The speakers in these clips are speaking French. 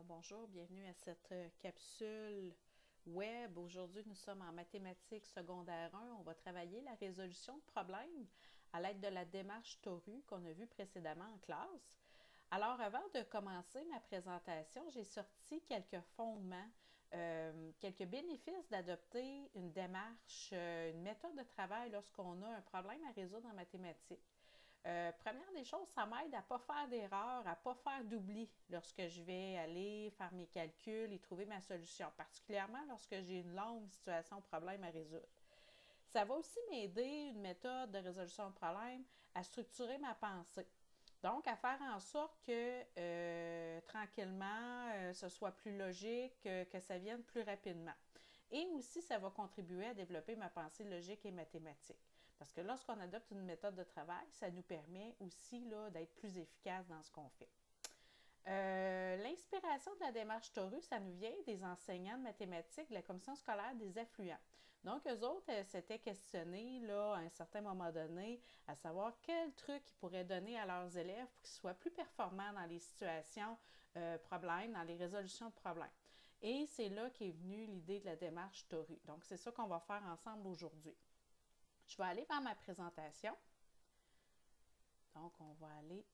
Alors bonjour, bienvenue à cette capsule web. Aujourd'hui, nous sommes en mathématiques secondaire 1. On va travailler la résolution de problèmes à l'aide de la démarche TORU qu'on a vue précédemment en classe. Alors avant de commencer ma présentation, j'ai sorti quelques fondements, quelques bénéfices d'adopter une démarche, une méthode de travail lorsqu'on a un problème à résoudre en mathématiques. Première des choses, ça m'aide à ne pas faire d'erreur, à ne pas faire d'oubli lorsque je vais aller faire mes calculs et trouver ma solution, particulièrement lorsque j'ai une longue situation ou problème à résoudre. Ça va aussi m'aider, une méthode de résolution de problème, à structurer ma pensée. Donc, à faire en sorte que tranquillement, ce soit plus logique, que ça vienne plus rapidement. Et aussi, ça va contribuer à développer ma pensée logique et mathématique. Parce que lorsqu'on adopte une méthode de travail, ça nous permet aussi d'être plus efficace dans ce qu'on fait. L'inspiration de la démarche TORU, ça nous vient des enseignants de mathématiques de la commission scolaire des affluents. Donc, eux autres s'étaient questionnés à un certain moment donné à savoir quel truc ils pourraient donner à leurs élèves pour qu'ils soient plus performants dans les situations problèmes, dans les résolutions de problèmes. Et c'est là qu'est venue l'idée de la démarche TORU. Donc, c'est ça qu'on va faire ensemble aujourd'hui. Je vais aller vers ma présentation. Donc, on va aller.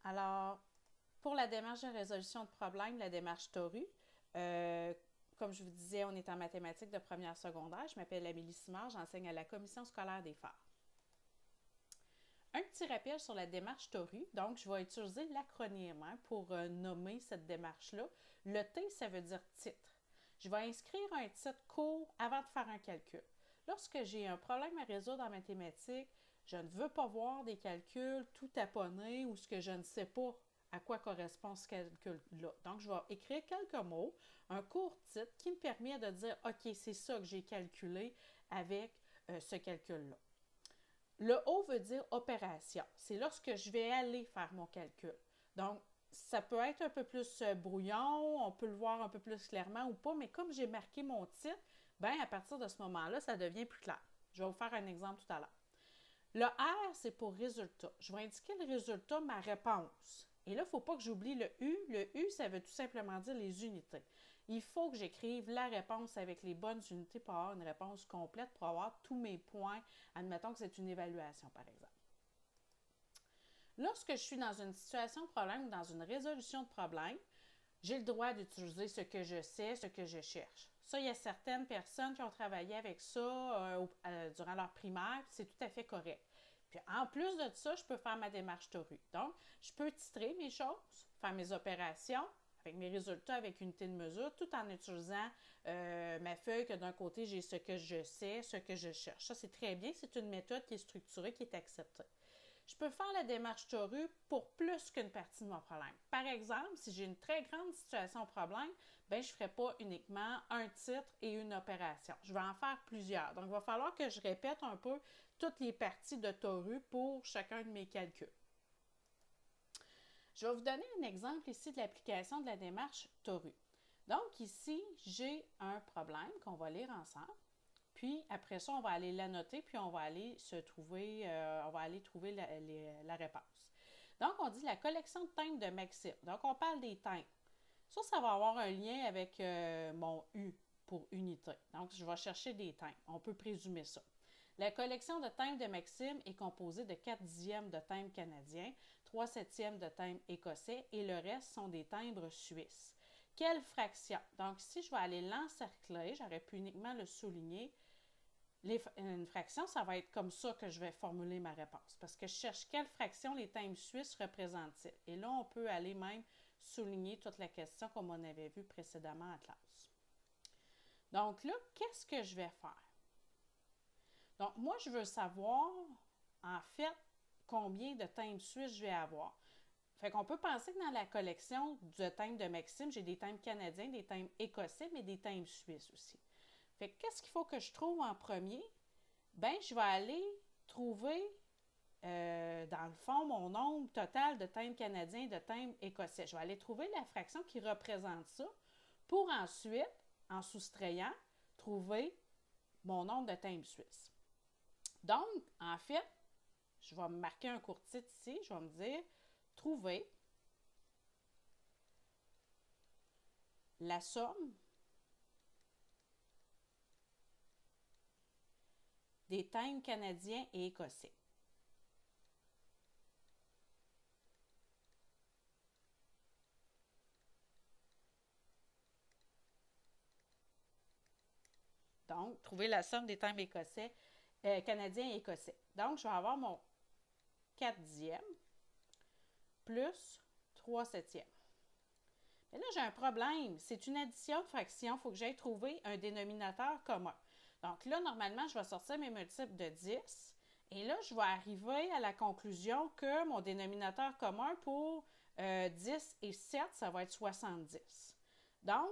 Alors, pour la démarche de résolution de problème, la démarche TORU, comme je vous disais, on est en mathématiques de première secondaire. Je m'appelle Amélie Simard, j'enseigne à la commission scolaire des Phares. Un petit rappel sur la démarche TORU. Donc, je vais utiliser l'acronyme pour nommer cette démarche-là. Le T, ça veut dire titre. Je vais inscrire un titre court avant de faire un calcul. Lorsque j'ai un problème à résoudre en mathématiques, je ne veux pas voir des calculs tout taponnés ou ce que je ne sais pas à quoi correspond ce calcul-là. Donc, je vais écrire quelques mots, un court titre qui me permet de dire « OK, c'est ça que j'ai calculé avec ce calcul-là ». Le O veut dire opération. C'est lorsque je vais aller faire mon calcul. Donc, ça peut être un peu plus brouillon, on peut le voir un peu plus clairement ou pas, mais comme j'ai marqué mon titre, bien, à partir de ce moment-là, ça devient plus clair. Je vais vous faire un exemple tout à l'heure. Le R, c'est pour résultat. Je vais indiquer le résultat, ma réponse. Et là, il ne faut pas que j'oublie le U. Le U, ça veut tout simplement dire les unités. Il faut que j'écrive la réponse avec les bonnes unités pour avoir une réponse complète, pour avoir tous mes points. Admettons que c'est une évaluation, par exemple. Lorsque je suis dans une situation de problème ou dans une résolution de problème, j'ai le droit d'utiliser ce que je sais, ce que je cherche. Ça, il y a certaines personnes qui ont travaillé avec ça durant leur primaire, c'est tout à fait correct. Puis en plus de ça, je peux faire ma démarche TORU. Donc, je peux titrer mes choses, faire mes opérations avec mes résultats avec unité de mesure, tout en utilisant ma feuille que d'un côté, j'ai ce que je sais, ce que je cherche. Ça, c'est très bien. C'est une méthode qui est structurée, qui est acceptée. Je peux faire la démarche TORU pour plus qu'une partie de mon problème. Par exemple, si j'ai une très grande situation au problème, bien, je ne ferai pas uniquement un titre et une opération. Je vais en faire plusieurs. Donc, il va falloir que je répète un peu toutes les parties de TORU pour chacun de mes calculs. Je vais vous donner un exemple ici de l'application de la démarche TORU. Donc, ici, j'ai un problème qu'on va lire ensemble. Puis, après ça, on va aller la noter, puis on va aller trouver la réponse. Donc, on dit la collection de thèmes de Maxime. Donc, on parle des thèmes. Ça va avoir un lien avec mon U pour unité. Donc, je vais chercher des thèmes. On peut présumer ça. La collection de thèmes de Maxime est composée de 4 dixièmes de thèmes canadiens, 3 septièmes de thèmes écossais et le reste sont des timbres suisses. Quelle fraction? Donc, si je vais aller l'encercler, j'aurais pu uniquement le souligner. Une fraction, ça va être comme ça que je vais formuler ma réponse. Parce que je cherche quelle fraction les thèmes suisses représentent-ils. Et là, on peut aller même souligner toute la question comme on avait vu précédemment en classe. Donc là, qu'est-ce que je vais faire? Donc, moi, je veux savoir, en fait, combien de thèmes suisses je vais avoir. Fait qu'on peut penser que dans la collection de thèmes de Maxime, j'ai des thèmes canadiens, des thèmes écossais, mais des thèmes suisses aussi. Fait que qu'est-ce qu'il faut que je trouve en premier? Bien, je vais aller trouver, dans le fond, mon nombre total de thèmes canadiens et de thèmes écossais. Je vais aller trouver la fraction qui représente ça pour ensuite, en soustrayant, trouver mon nombre de thèmes suisses. Donc, en fait, je vais me marquer un court titre ici. Je vais me dire « Trouver la somme des timbres canadiens et écossais. Donc, trouver la somme des timbres canadiens et écossais. Donc, je vais avoir mon 4 dixièmes plus 3 septièmes. Mais là, j'ai un problème. C'est une addition de fractions. Il faut que j'aille trouver un dénominateur commun. Donc là, normalement, je vais sortir mes multiples de 10. Et là, je vais arriver à la conclusion que mon dénominateur commun pour 10 et 7, ça va être 70. Donc,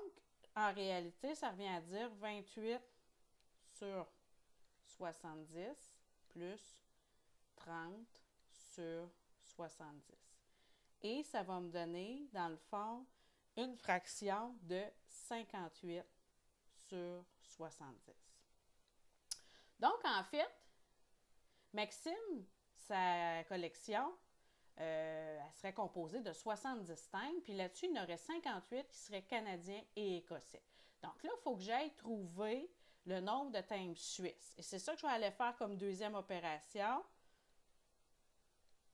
en réalité, ça revient à dire 28 sur 70 plus 30 sur 70. Et ça va me donner, dans le fond, une fraction de 58 sur 70. Donc, en fait, Maxime, sa collection, elle serait composée de 70 timbres, puis là-dessus, il y en aurait 58 qui seraient canadiens et écossais. Donc là, il faut que j'aille trouver le nombre de timbres suisses. Et c'est ça que je vais aller faire comme deuxième opération.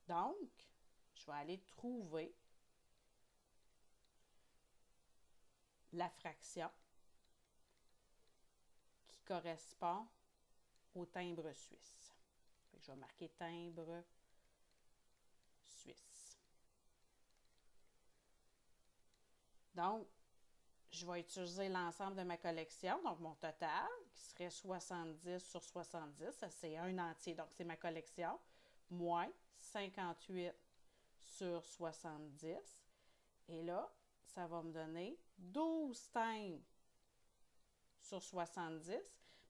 Donc, je vais aller trouver la fraction qui correspond au timbre suisse. Je vais marquer timbre suisse. Donc, je vais utiliser l'ensemble de ma collection, donc mon total, qui serait 70 sur 70, ça c'est un entier, donc c'est ma collection, moins 58 sur 70. Et là, ça va me donner 12 timbres sur 70.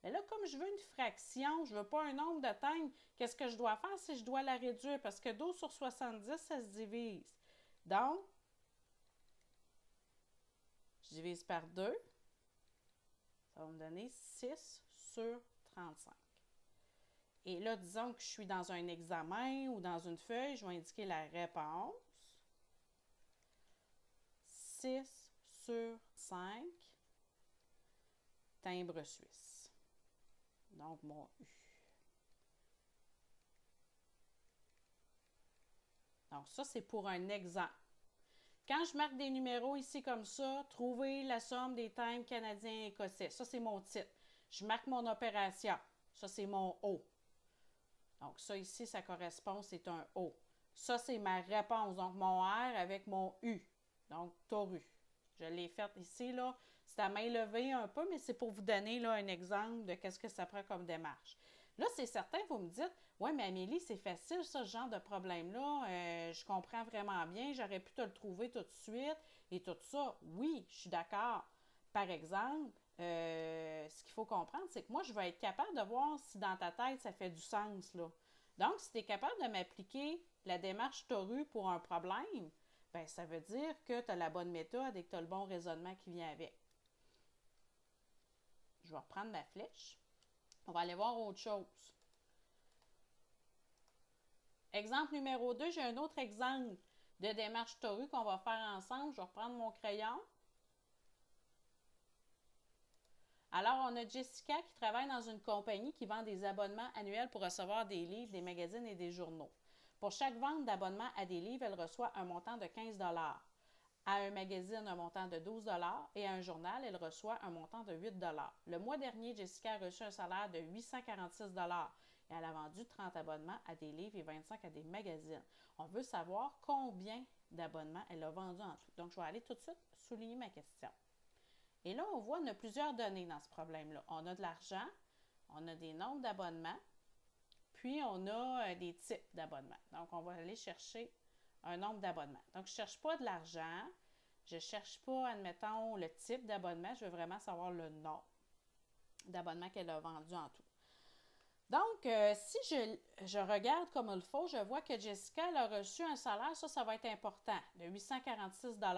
Mais là, comme je veux une fraction, je ne veux pas un nombre de timbres, qu'est-ce que je dois faire? C'est que je dois la réduire parce que 12 sur 70, ça se divise. Donc, je divise par 2. Ça va me donner 6 sur 35. Et là, disons que je suis dans un examen ou dans une feuille, je vais indiquer la réponse. 6 sur 5, timbre suisse. Donc, mon U. Donc, ça, c'est pour un exemple. Quand je marque des numéros ici comme ça, trouver la somme des timbres canadiens et écossais. Ça, c'est mon titre. Je marque mon opération. Ça, c'est mon O. Donc, ça ici, ça correspond, c'est un O. Ça, c'est ma réponse. Donc, mon R avec mon U. Donc, Toru. Je l'ai fait ici, là. C'est à main levée un peu, mais c'est pour vous donner là, un exemple de qu'est-ce que ça prend comme démarche. Là, c'est certain, vous me dites, ouais, mais Amélie, c'est facile, ça, ce genre de problème-là. Je comprends vraiment bien, j'aurais pu te le trouver tout de suite et tout ça. Oui, je suis d'accord. Par exemple, ce qu'il faut comprendre, c'est que moi, je vais être capable de voir si dans ta tête, ça fait du sens, là. Donc, si tu es capable de m'appliquer la démarche Toru pour un problème, bien, ça veut dire que tu as la bonne méthode et que tu as le bon raisonnement qui vient avec. Je vais reprendre ma flèche. On va aller voir autre chose. Exemple numéro 2, j'ai un autre exemple de démarche Toru qu'on va faire ensemble. Je vais reprendre mon crayon. Alors, on a Jessica qui travaille dans une compagnie qui vend des abonnements annuels pour recevoir des livres, des magazines et des journaux. Pour chaque vente d'abonnement à des livres, elle reçoit un montant de 15 $. À un magazine, un montant de 12 $ et à un journal, elle reçoit un montant de 8 $. Le mois dernier, Jessica a reçu un salaire de 846 $ et elle a vendu 30 abonnements à des livres et 25 à des magazines. On veut savoir combien d'abonnements elle a vendu en tout. Donc, je vais aller tout de suite souligner ma question. Et là, on voit qu'on a plusieurs données dans ce problème-là. On a de l'argent, on a des nombres d'abonnements, puis on a des types d'abonnements. Donc, on va aller chercher un nombre d'abonnements. Donc, je ne cherche pas de l'argent, je ne cherche pas, admettons, le type d'abonnement, je veux vraiment savoir le nombre d'abonnements qu'elle a vendu en tout. Donc, si je regarde comme il faut, je vois que Jessica elle a reçu un salaire, ça va être important, de 846 $,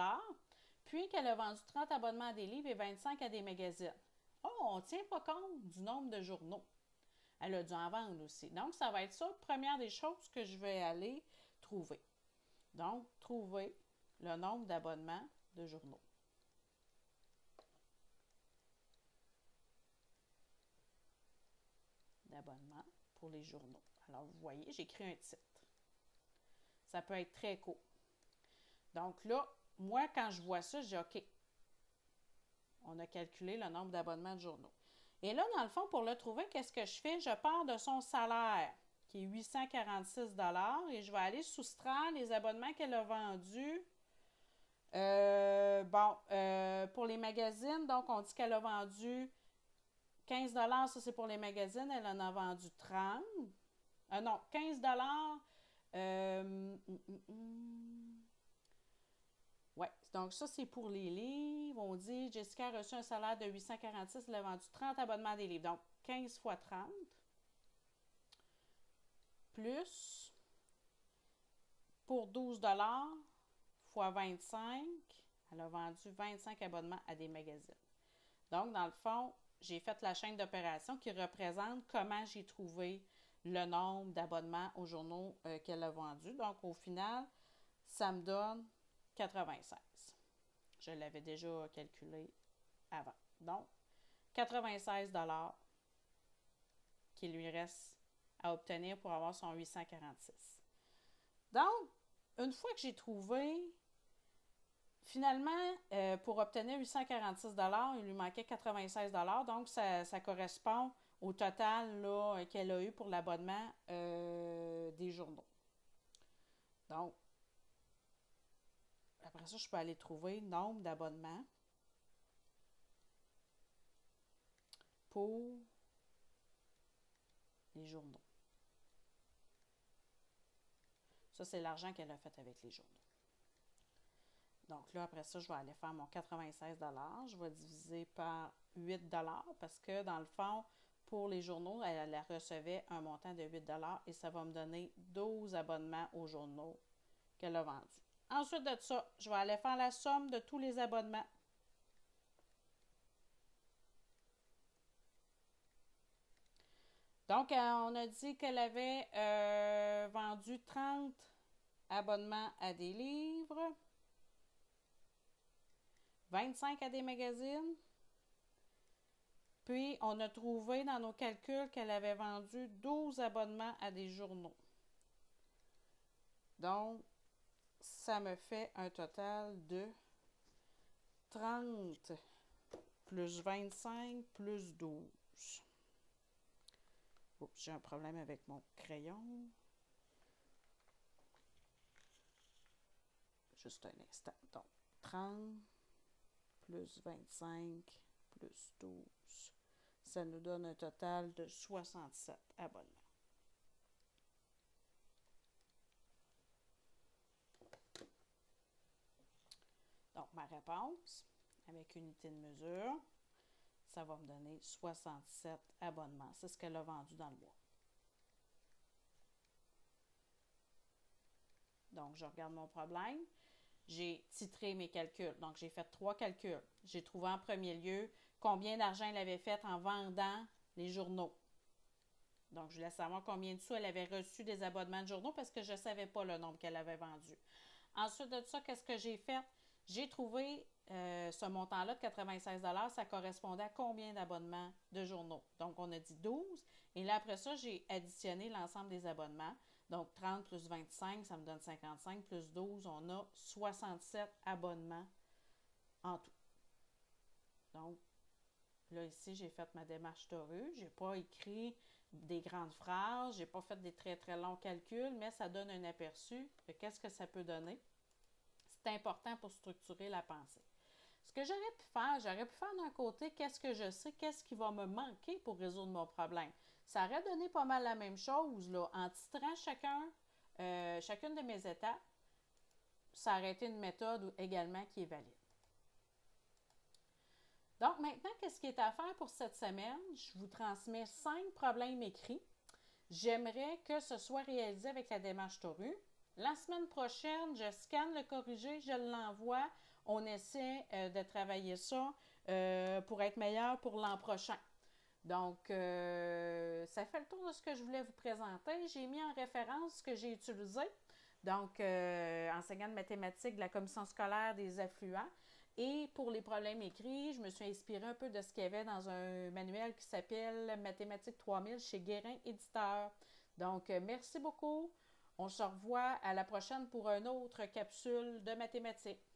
puis qu'elle a vendu 30 abonnements à des livres et 25 à des magazines. Oh, on ne tient pas compte du nombre de journaux. Elle a dû en vendre aussi. Donc, ça va être ça, première des choses que je vais aller trouver. Donc, trouver le nombre d'abonnements de journaux. d'abonnement pour les journaux. Alors, vous voyez, j'écris un titre. Ça peut être très court. Donc là, moi, quand je vois ça, je dis OK, on a calculé le nombre d'abonnements de journaux. Et là, dans le fond, pour le trouver, qu'est-ce que je fais? Je pars de son salaire, qui est 846 $ et je vais aller soustraire les abonnements qu'elle a vendus. Pour les magazines, donc on dit qu'elle a vendu 15 $, ça c'est pour les magazines, elle en a vendu 30. Non, 15 $. Ouais, donc ça c'est pour les livres. On dit Jessica a reçu un salaire de 846, elle a vendu 30 abonnements des livres. Donc 15 fois 30 plus pour 12 $ fois 25, elle a vendu 25 abonnements à des magazines. Donc, dans le fond, j'ai fait la chaîne d'opération qui représente comment j'ai trouvé le nombre d'abonnements aux journaux qu'elle a vendus. Donc, au final, ça me donne 96. Je l'avais déjà calculé avant. Donc, 96 $ qu'il lui reste à obtenir pour avoir son 846. Donc, une fois que j'ai trouvé, finalement, pour obtenir 846 $, il lui manquait 96 $. Donc, ça correspond au total là, qu'elle a eu pour l'abonnement des journaux. Donc, après ça, je peux aller trouver le nombre d'abonnements pour les journaux. Ça, c'est l'argent qu'elle a fait avec les journaux. Donc là, après ça, je vais aller faire mon 96 $. Je vais diviser par 8 $ parce que, dans le fond, pour les journaux, elle recevait un montant de 8 $ et ça va me donner 12 abonnements aux journaux qu'elle a vendus. Ensuite de ça, je vais aller faire la somme de tous les abonnements. Donc, on a dit qu'elle avait vendu 30 abonnements à des livres, 25 à des magazines. Puis, on a trouvé dans nos calculs qu'elle avait vendu 12 abonnements à des journaux. Donc, ça me fait un total de 30 plus 25 plus 12. Oups, j'ai un problème avec mon crayon. Juste un instant. Donc, 30 plus 25 plus 12. Ça nous donne un total de 67 abonnements. Donc, ma réponse, avec unité de mesure, ça va me donner 67 abonnements. C'est ce qu'elle a vendu dans le mois. Donc, je regarde mon problème. J'ai titré mes calculs. Donc, j'ai fait 3 calculs. J'ai trouvé en premier lieu combien d'argent elle avait fait en vendant les journaux. Donc, je voulais savoir combien de sous elle avait reçu des abonnements de journaux parce que je ne savais pas le nombre qu'elle avait vendu. Ensuite de ça, qu'est-ce que j'ai fait? J'ai trouvé ce montant-là de 96 $, ça correspondait à combien d'abonnements de journaux? Donc, on a dit 12. Et là, après ça, j'ai additionné l'ensemble des abonnements. Donc, 30 plus 25, ça me donne 55, plus 12, on a 67 abonnements en tout. Donc, là, ici, j'ai fait ma démarche Toru. Je n'ai pas écrit des grandes phrases, je n'ai pas fait des très, très longs calculs, mais ça donne un aperçu de qu'est-ce que ça peut donner. C'est important pour structurer la pensée. Ce que j'aurais pu faire d'un côté, qu'est-ce que je sais, qu'est-ce qui va me manquer pour résoudre mon problème. Ça aurait donné pas mal la même chose, là, en titrant chacune de mes étapes, ça aurait été une méthode également qui est valide. Donc maintenant, qu'est-ce qui est à faire pour cette semaine? Je vous transmets 5 problèmes écrits. J'aimerais que ce soit réalisé avec la démarche Toru. La semaine prochaine, je scanne le corrigé, je l'envoie. On essaie de travailler ça pour être meilleur pour l'an prochain. Donc, ça fait le tour de ce que je voulais vous présenter. J'ai mis en référence ce que j'ai utilisé. Donc, enseignant de mathématiques de la commission scolaire des affluents. Et pour les problèmes écrits, je me suis inspirée un peu de ce qu'il y avait dans un manuel qui s'appelle Mathématiques 3000 chez Guérin Éditeur. Donc, merci beaucoup. On se revoit à la prochaine pour une autre capsule de mathématiques.